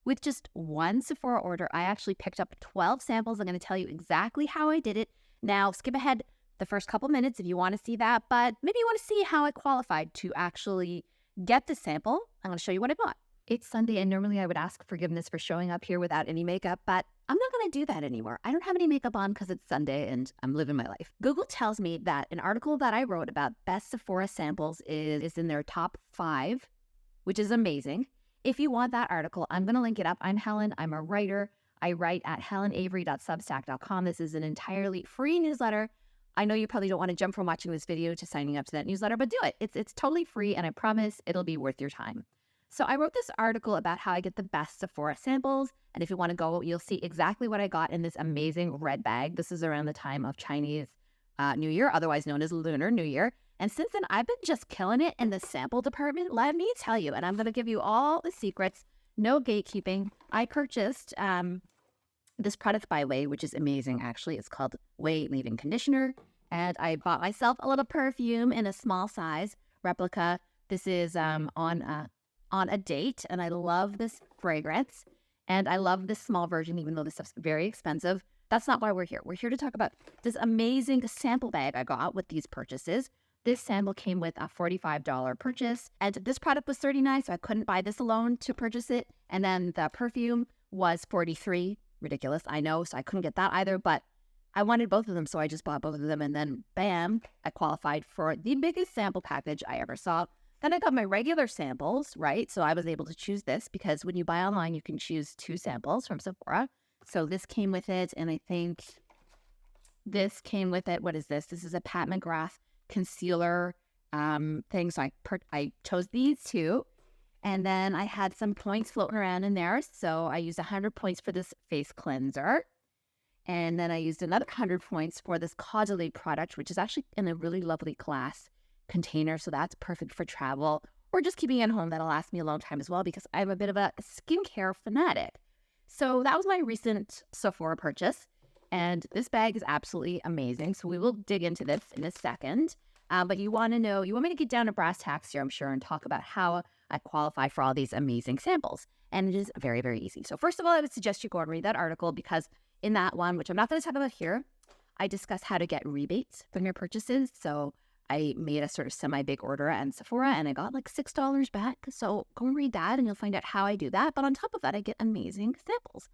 With just one Sephora order, I actually picked up 12 samples. I'm going to tell you exactly how I did it. Now, skip ahead the first couple minutes if you want to see that, but maybe you want to see how I qualified to actually get the sample. I'm going to show you what I bought. It's Sunday, and normally I would ask forgiveness for showing up here without any makeup, but I'm not going to do that anymore. I don't have any makeup on because it's Sunday and I'm living my life. Google tells me that an article that I wrote about best Sephora samples is in their top 5, which is amazing. If you want that article, I'm going to link it up. I'm Helen. I'm a writer. I write at helenavery.substack.com. This is an entirely free newsletter. I know you probably don't want to jump from watching this video to signing up to that newsletter, but do it. It's totally free, and I promise it'll be worth your time. So I wrote this article about how I get the best Sephora samples, and if you want to go, you'll see exactly what I got in this amazing red bag. This is around the time of Chinese New Year, otherwise known as Lunar New Year. And since then, I've been just killing it in the sample department, let me tell you. And I'm going to give you all the secrets, no gatekeeping. I purchased this product by Way, which is amazing, actually. It's called Way Leave-In Conditioner. And I bought myself a little perfume in a small size replica. This is on a date, and I love this fragrance. And I love this small version, even though this stuff's very expensive. That's not why we're here. We're here to talk about this amazing sample bag I got with these purchases. This sample came with a $45 purchase, and this product was $39, so I couldn't buy this alone to purchase it. And then the perfume was $43. Ridiculous, I know, so I couldn't get that either, but I wanted both of them, so I just bought both of them, and then bam, I qualified for the biggest sample package I ever saw. Then I got my regular samples, right? So I was able to choose this because when you buy online, you can choose 2 samples from Sephora. So this came with it, and I think this came with it. What is this? This is a Pat McGrath concealer thing. So I chose these 2. And then I had some points floating around in there. So I used 100 points for this face cleanser. And then I used another 100 points for this Cultivate product, which is actually in a really lovely glass container. So that's perfect for travel or just keeping it at home. That'll last me a long time as well because I'm a bit of a skincare fanatic. So that was my recent Sephora purchase. And this bag is absolutely amazing. So we will dig into this in a second. But you want me to get down to brass tacks here, I'm sure, and talk about how I qualify for all these amazing samples. And it is very, very easy. So first of all, I would suggest you go and read that article because in that one, which I'm not going to talk about here, I discuss how to get rebates from your purchases. So I made a sort of semi-big order at Sephora and I got like $6 back. So go and read that and you'll find out how I do that. But on top of that, I get amazing samples.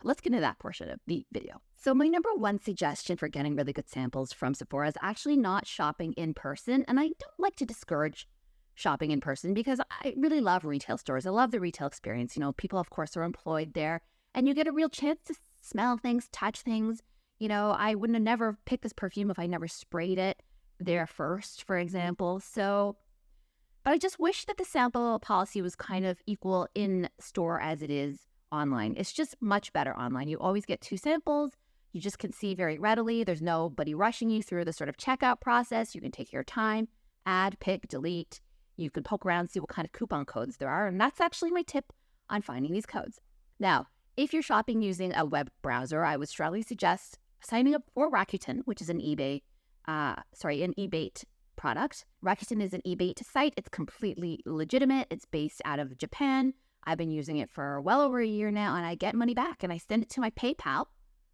Let's get into that portion of the video. So my number one suggestion for getting really good samples from Sephora is actually not shopping in person. And I don't like to discourage shopping in person because I really love retail stores. I love the retail experience. You know, people, of course, are employed there and you get a real chance to smell things, touch things. You know, I wouldn't have never picked this perfume if I never sprayed it there first, for example. So, but I just wish that the sample policy was kind of equal in store as it is online. It's just much better online. You always get 2 samples. You just can see very readily. There's nobody rushing you through the sort of checkout process. You can take your time, add, pick, delete. You can poke around, see what kind of coupon codes there are. And that's actually my tip on finding these codes. Now, if you're shopping using a web browser, I would strongly suggest signing up for Rakuten, which is an eBay product. Rakuten is an eBay site. It's completely legitimate. It's based out of Japan. I've been using it for well over a year now, and I get money back, and I send it to my PayPal,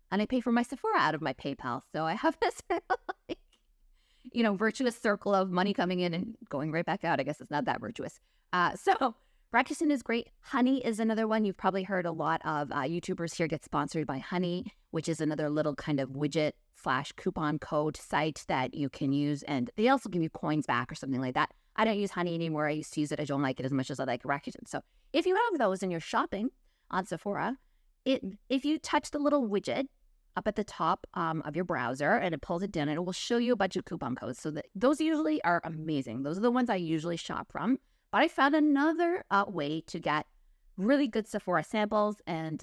and I pay for my Sephora out of my PayPal. So I have this, virtuous circle of money coming in and going right back out. I guess it's not that virtuous. So Rakuten is great. Honey is another one. You've probably heard a lot of YouTubers here get sponsored by Honey, which is another little kind of widget / coupon code site that you can use. And they also give you coins back or something like that. I don't use Honey anymore. I used to use it. I don't like it as much as I like Rakuten. So if you have those and you're shopping on Sephora, if you touch the little widget up at the top of your browser and it pulls it down, and it will show you a bunch of coupon codes. So those usually are amazing. Those are the ones I usually shop from. But I found another way to get really good Sephora samples, and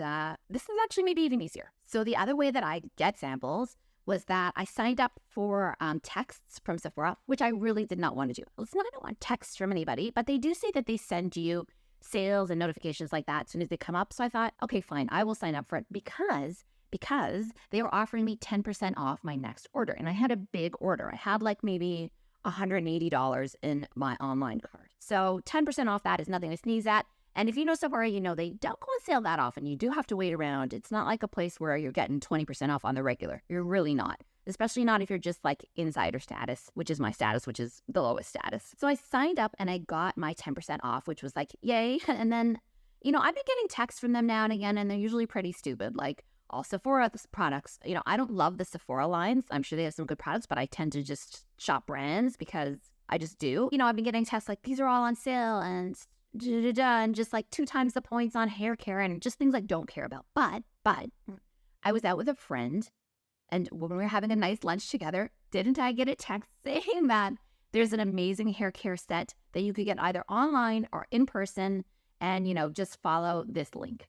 this is actually maybe even easier. So the other way that I get samples was that I signed up for texts from Sephora, which I really did not want to do. Listen, I don't want texts from anybody, but they do say that they send you sales and notifications like that as soon as they come up. So I thought, okay, fine, I will sign up for it because they were offering me 10% off my next order. And I had a big order. I had like maybe $180 in my online cart. So 10% off that is nothing to sneeze at. And if you know Sephora, you know they don't go on sale that often. You do have to wait around. It's not like a place where you're getting 20% off on the regular. You're really not. Especially not if you're just like insider status, which is my status, which is the lowest status. So I signed up and I got my 10% off, which was like, yay. And then, I've been getting texts from them now and again, and they're usually pretty stupid. Like all Sephora products. I don't love the Sephora lines. I'm sure they have some good products, but I tend to just shop brands because I just do. I've been getting texts like, these are all on sale and and just like 2 times the points on hair care and just things I don't care about. But I was out with a friend, and when we were having a nice lunch together, didn't I get a text saying that there's an amazing hair care set that you could get either online or in person, and, just follow this link.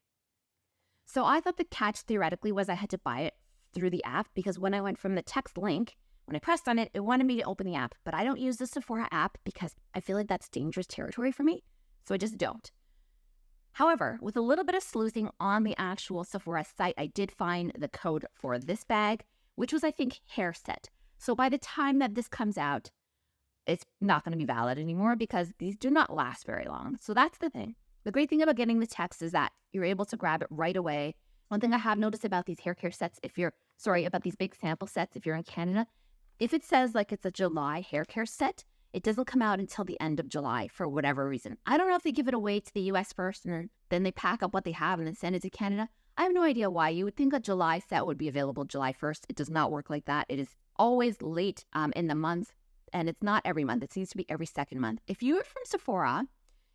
So I thought the catch theoretically was I had to buy it through the app, because when I went from the text link, when I pressed on it, it wanted me to open the app. But I don't use the Sephora app because I feel like that's dangerous territory for me. So I just don't. However, with a little bit of sleuthing on the actual Sephora site, I did find the code for this bag, which was, I think, hair set. So by the time that this comes out, it's not going to be valid anymore because these do not last very long. So that's the thing. The great thing about getting the text is that you're able to grab it right away. One thing I have noticed about these hair care sets, about these big sample sets, if you're in Canada, if it says like it's a July hair care set, it doesn't come out until the end of July for whatever reason. I don't know if they give it away to the US first and then they pack up what they have and then send it to Canada. I have no idea why. You would think a July set would be available July 1st. It does not work like that. It is always late in the month, and it's not every month. It seems to be every second month. If you're from Sephora,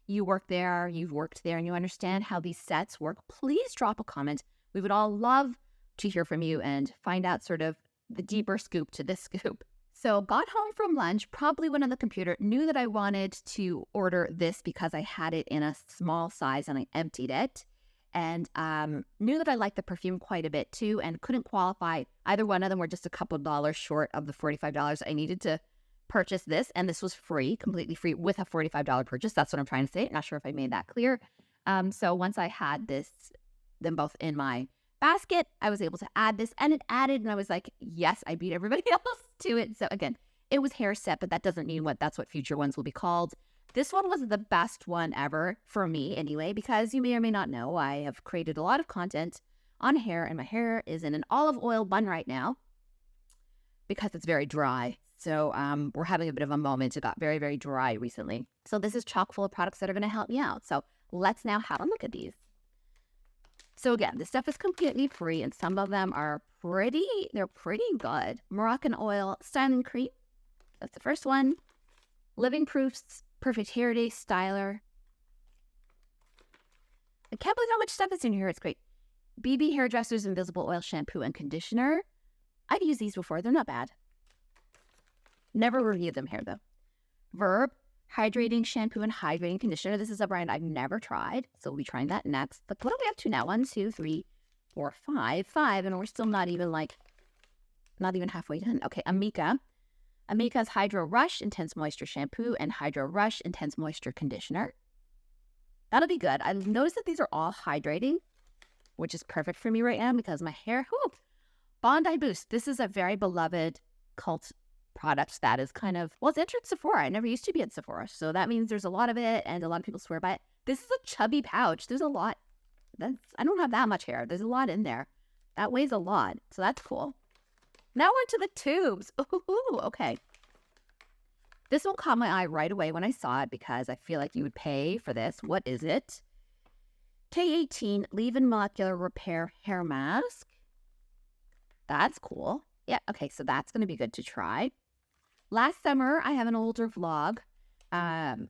you work there, you've worked there, and you understand how these sets work, please drop a comment. We would all love to hear from you and find out sort of the deeper scoop to this scoop. So got home from lunch, probably went on the computer, knew that I wanted to order this because I had it in a small size and I emptied it, and knew that I liked the perfume quite a bit too, and couldn't qualify. Either one of them were just a couple dollars short of the $45 I needed to purchase this, and this was free, completely free with a $45 purchase. That's what I'm trying to say. Not sure if I made that clear. So once I had them both in my basket, I was able to add this, and it added, and I was like, yes, I beat everybody else to it. So again, it was hair set, but that doesn't mean that's what future ones will be called. This one was the best one ever for me anyway, because you may or may not know, I have created a lot of content on hair, and my hair is in an olive oil bun right now because it's very dry. So we're having a bit of a moment. It got very, very dry recently. So this is chock full of products that are going to help me out. So let's now have a look at these. So again, this stuff is completely free, and some of them are pretty good. Moroccan oil styling cream. That's the first one. Living Proofs Perfect Hair Day Styler. I can't believe how much stuff is in here. It's great. BB Hairdresser's Invisible Oil Shampoo and Conditioner. I've used these before. They're not bad. Never reviewed them here, though. Verb Hydrating Shampoo and Hydrating Conditioner. This is a brand I've never tried, so we'll be trying that next. But what do we have to now? 1, 2, 3, 4, 5, and we're still not even halfway done. Okay, Amika. Amika's Hydro Rush Intense Moisture Shampoo and Hydro Rush Intense Moisture Conditioner. That'll be good. I've noticed that these are all hydrating, which is perfect for me right now because my hair, Bondi Boost. This is a very beloved cult product that is kind of, it's entered Sephora. I never used to be at Sephora, so that means there's a lot of it and a lot of people swear by it. This is a chubby pouch. There's a lot. I don't have that much hair. There's a lot in there. That weighs a lot, so that's cool. Now on to the tubes. Ooh, okay. This one caught my eye right away when I saw it because I feel like you would pay for this. What is it? K18 Leave-In Molecular Repair Hair Mask. That's cool. Yeah, okay, so that's going to be good to try. Last summer, I have an older vlog, and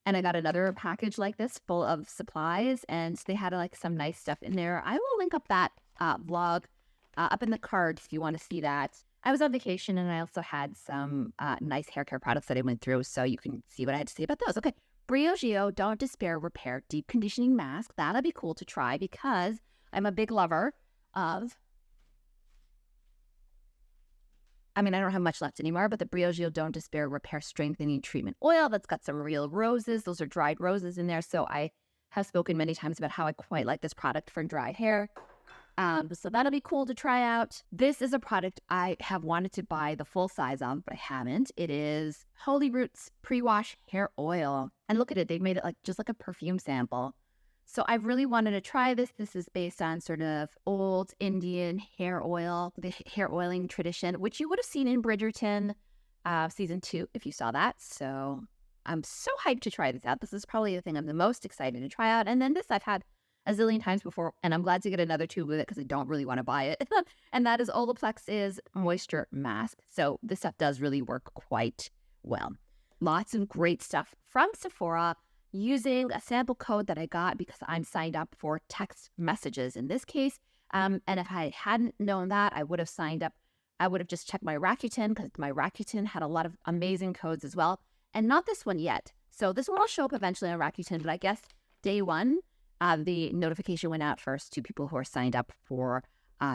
I got another package like this full of supplies, and they had some nice stuff in there. I will link up that vlog up in the cards if you want to see that. I was on vacation, and I also had some nice hair care products that I went through, so you can see what I had to say about those. Okay, Briogeo Don't Despair Repair Deep Conditioning Mask. That'll be cool to try because I'm a big lover of... I don't have much left anymore, but the Briogeo Don't Despair Repair Strengthening Treatment Oil, that's got some real roses. Those are dried roses in there. So I have spoken many times about how I quite like this product for dry hair. So that'll be cool to try out. This is a product I have wanted to buy the full size of, but I haven't. It is Holy Roots Pre-Wash Hair Oil. And look at it. They made it just like a perfume sample. So I really wanted to try this. This is based on sort of old Indian hair oil, the hair oiling tradition, which you would have seen in Bridgerton season 2 if you saw that. So I'm so hyped to try this out. This is probably the thing I'm the most excited to try out. And then this I've had a zillion times before, and I'm glad to get another tube with it because I don't really want to buy it. And that is Olaplex's Moisture Mask. So this stuff does really work quite well. Lots of great stuff from Sephora using a sample code that I got because I'm signed up for text messages in this case. And if I hadn't known that, I would have signed up. I would have just checked my Rakuten because my Rakuten had a lot of amazing codes as well. And not this one yet. So this one will show up eventually on Rakuten, but I guess day one, the notification went out first to people who are signed up for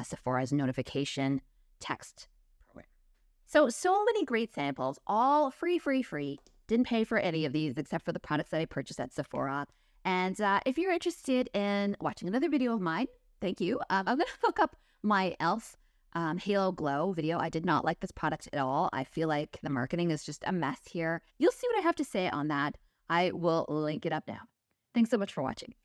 Sephora's notification text program. So many great samples, all free. Didn't pay for any of these except for the products that I purchased at Sephora. And if you're interested in watching another video of mine, thank you. I'm going to hook up my e.l.f. Halo Glow video. I did not like this product at all. I feel like the marketing is just a mess here. You'll see what I have to say on that. I will link it up now. Thanks so much for watching.